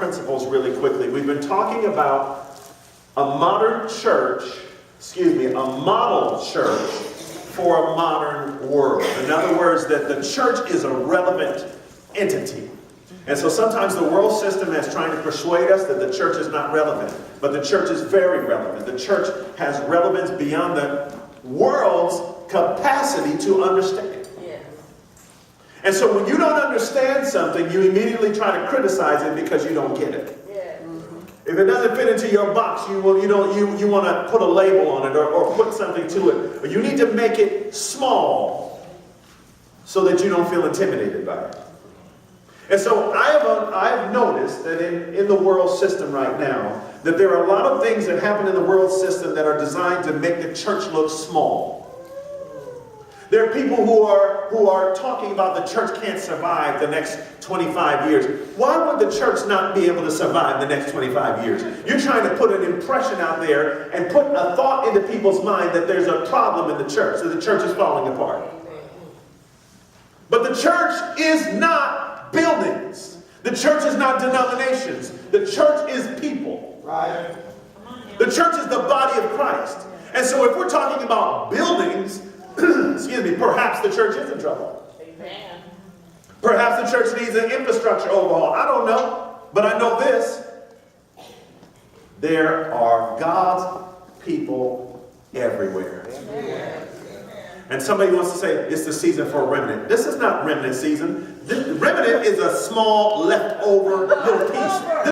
principles really quickly. We've been talking about a modern church, a model church for a modern world. In other words, that the church is a relevant entity. And so sometimes the world system is trying to persuade us that the church is not relevant. But the church is very relevant. The church has relevance beyond the world's capacity to understand. Yes. And so when you don't understand something, you immediately try to criticize it because you don't get it. Yes. If it doesn't fit into your box, you want to put a label on it or put something to it. Or you need to make it small so that you don't feel intimidated by it. And so I've noticed that in the world system right now, that there are a lot of things that happen in the world system that are designed to make the church look small. There are people who are talking about the church can't survive the next 25 years. Why would the church not be able to survive the next 25 years? You're trying to put an impression out there and put a thought into people's mind that there's a problem in the church, that the church is falling apart. But the church is not buildings. The church is not denominations. The church is people. Right. The church is the body of Christ. And so if we're talking about buildings, perhaps the church is in trouble. Amen. Perhaps the church needs an infrastructure overhaul. I don't know. But I know this. There are God's people everywhere. Amen. And somebody wants to say, it's the season for a remnant. This is not remnant season. Remnant is a small leftover little piece.